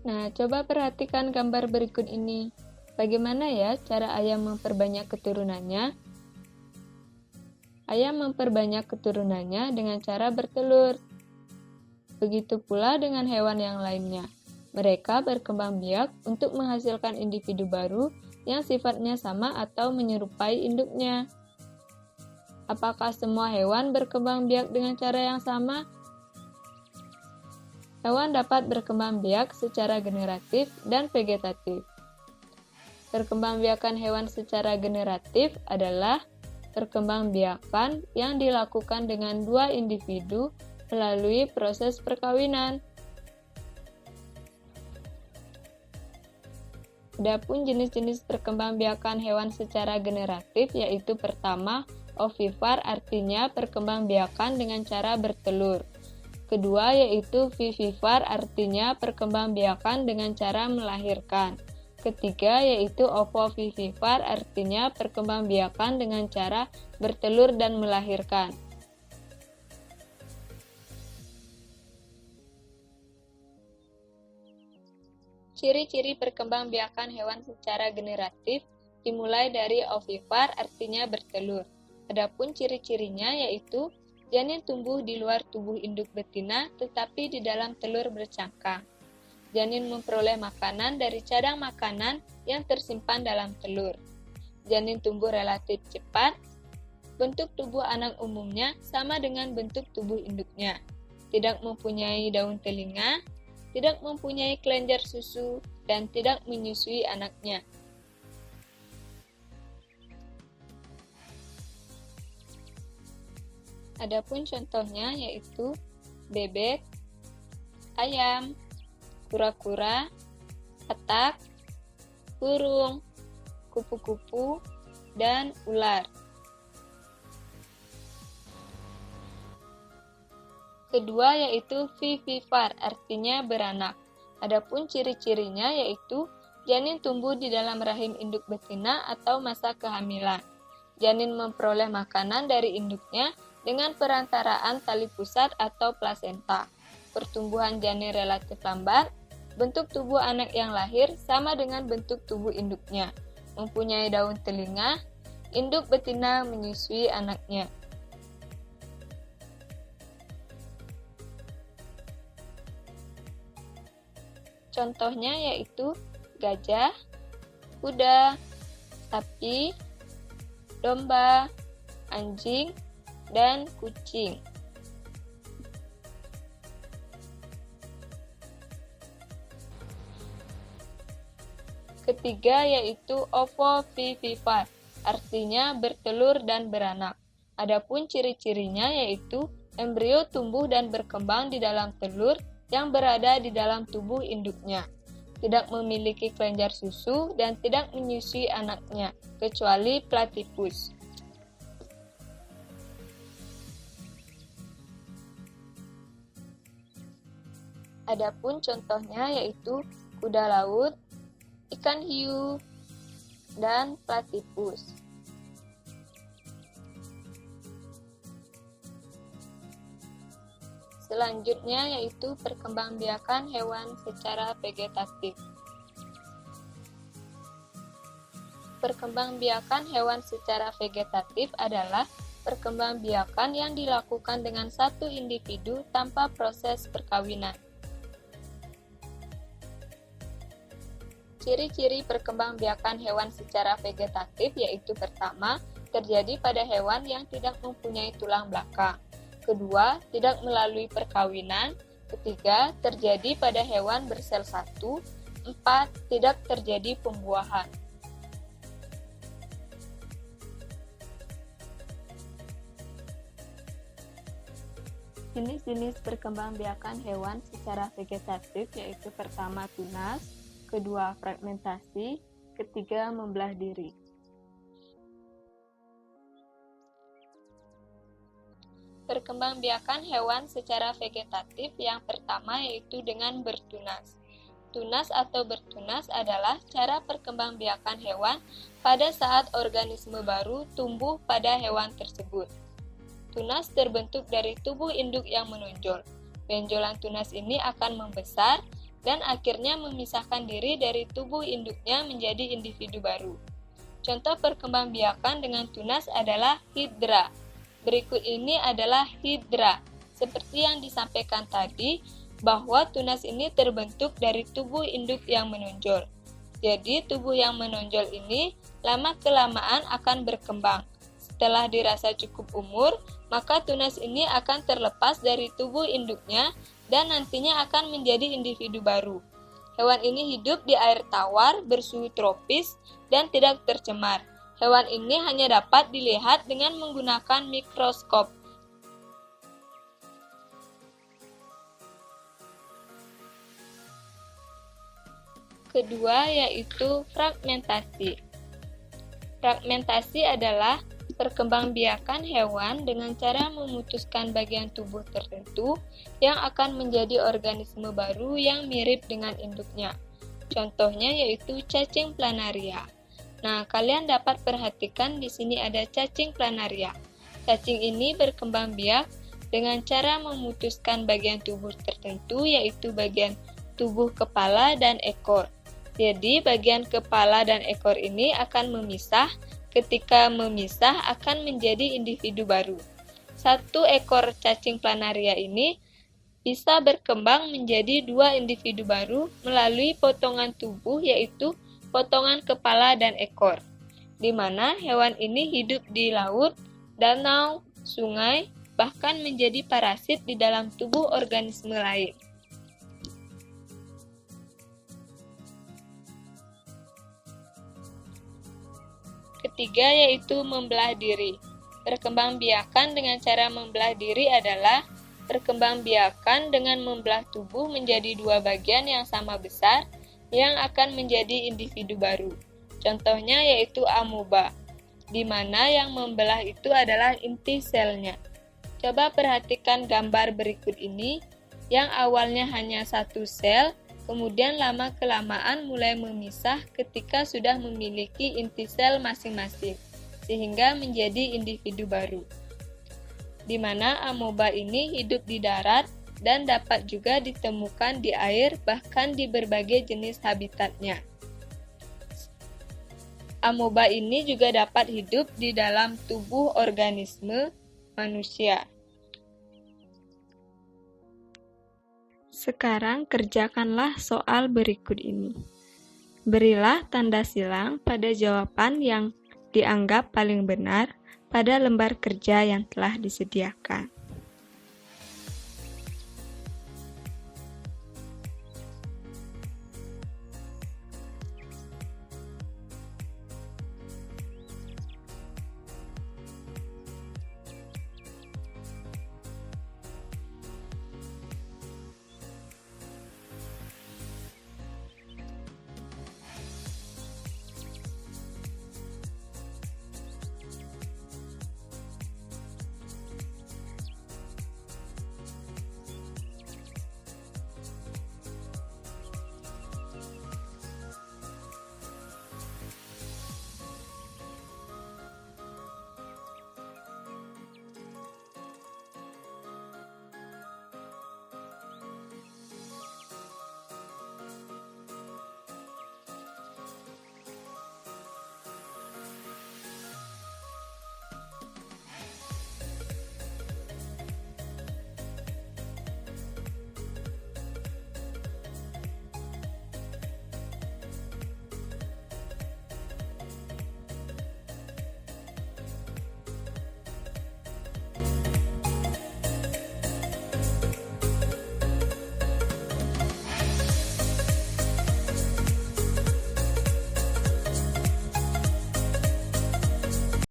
Nah, coba perhatikan gambar berikut ini. Bagaimana ya cara ayam memperbanyak keturunannya? Ayam memperbanyak keturunannya dengan cara bertelur. Begitu pula dengan hewan yang lainnya. Mereka berkembang biak untuk menghasilkan individu baru yang sifatnya sama atau menyerupai induknya. Apakah semua hewan berkembang biak dengan cara yang sama? Hewan dapat berkembang biak secara generatif dan vegetatif. Perkembangbiakan hewan secara generatif adalah perkembangbiakan yang dilakukan dengan dua individu melalui proses perkawinan. Adapun jenis-jenis perkembangbiakan hewan secara generatif yaitu pertama, ovipar artinya perkembangbiakan dengan cara bertelur. Kedua yaitu vivipar artinya perkembangbiakan dengan cara melahirkan. Ketiga yaitu ovovivipar artinya perkembangbiakan dengan cara bertelur dan melahirkan. Ciri-ciri perkembangbiakan hewan secara generatif dimulai dari ovipar artinya bertelur. Adapun ciri-cirinya yaitu janin tumbuh di luar tubuh induk betina tetapi di dalam telur bercangkang. Janin memperoleh makanan dari cadang makanan yang tersimpan dalam telur. Janin tumbuh relatif cepat. Bentuk tubuh anak umumnya sama dengan bentuk tubuh induknya. Tidak mempunyai daun telinga, tidak mempunyai kelenjar susu, dan tidak menyusui anaknya. Adapun contohnya yaitu bebek, ayam, kura-kura, katak, burung, kupu-kupu, dan ular. Kedua yaitu vivipar, artinya beranak. Adapun ciri-cirinya yaitu janin tumbuh di dalam rahim induk betina atau masa kehamilan. Janin memperoleh makanan dari induknya dengan perantaraan tali pusat atau plasenta. Pertumbuhan janin relatif lambat. Bentuk tubuh anak yang lahir sama dengan bentuk tubuh induknya. Mempunyai daun telinga, induk betina menyusui anaknya. Contohnya yaitu gajah, kuda, sapi, domba, anjing, dan kucing. Ketiga yaitu ovovivipar, artinya bertelur dan beranak. Adapun ciri-cirinya yaitu embrio tumbuh dan berkembang di dalam telur yang berada di dalam tubuh induknya. Tidak memiliki kelenjar susu dan tidak menyusui anaknya, kecuali platypus. Adapun contohnya yaitu kuda laut, ikan hiu, dan platypus. Selanjutnya yaitu perkembangbiakan hewan secara vegetatif. Perkembangbiakan hewan secara vegetatif adalah perkembangbiakan yang dilakukan dengan satu individu tanpa proses perkawinan. Ciri-ciri perkembangbiakan hewan secara vegetatif yaitu pertama, terjadi pada hewan yang tidak mempunyai tulang belakang. Kedua, tidak melalui perkawinan. Ketiga, terjadi pada hewan bersel satu. 4. Tidak terjadi pembuahan. Jenis-jenis perkembangbiakan hewan secara vegetatif yaitu pertama tunas, kedua fragmentasi, ketiga membelah diri. Perkembangbiakan hewan secara vegetatif yang pertama yaitu dengan bertunas. Tunas atau bertunas adalah cara perkembangbiakan hewan pada saat organisme baru tumbuh pada hewan tersebut. Tunas terbentuk dari tubuh induk yang menonjol. Benjolan tunas ini akan membesar dan akhirnya memisahkan diri dari tubuh induknya menjadi individu baru. Contoh perkembangbiakan dengan tunas adalah hidra. Berikut ini adalah hidra. Seperti yang disampaikan tadi, bahwa tunas ini terbentuk dari tubuh induk yang menonjol. Jadi, tubuh yang menonjol ini lama-kelamaan akan berkembang. Setelah dirasa cukup umur, maka tunas ini akan terlepas dari tubuh induknya dan nantinya akan menjadi individu baru. Hewan ini hidup di air tawar, bersuhu tropis, dan tidak tercemar. Hewan ini hanya dapat dilihat dengan menggunakan mikroskop. Kedua yaitu fragmentasi. Fragmentasi adalah perkembangbiakan hewan dengan cara memutuskan bagian tubuh tertentu yang akan menjadi organisme baru yang mirip dengan induknya. Contohnya yaitu cacing planaria. Nah, kalian dapat perhatikan di sini ada cacing planaria. Cacing ini berkembang biak dengan cara memutuskan bagian tubuh tertentu yaitu bagian tubuh kepala dan ekor. Jadi, bagian kepala dan ekor ini akan memisah. Ketika memisah akan menjadi individu baru. Satu ekor cacing planaria ini bisa berkembang menjadi 2 individu baru melalui potongan tubuh yaitu potongan kepala dan ekor, di mana hewan ini hidup di laut, danau, sungai, bahkan menjadi parasit di dalam tubuh organisme lain. Ketiga yaitu membelah diri. Perkembangbiakan dengan cara membelah diri adalah perkembangbiakan dengan membelah tubuh menjadi 2 bagian yang sama besar yang akan menjadi individu baru. Contohnya yaitu amoeba, di mana yang membelah itu adalah inti selnya. Coba perhatikan gambar berikut ini, yang awalnya hanya 1 sel, kemudian lama-kelamaan mulai memisah ketika sudah memiliki inti sel masing-masing, sehingga menjadi individu baru. Di mana amoeba ini hidup di darat dan dapat juga ditemukan di air, bahkan di berbagai jenis habitatnya. Amoeba ini juga dapat hidup di dalam tubuh organisme manusia. Sekarang kerjakanlah soal berikut ini. Berilah tanda silang pada jawaban yang dianggap paling benar pada lembar kerja yang telah disediakan.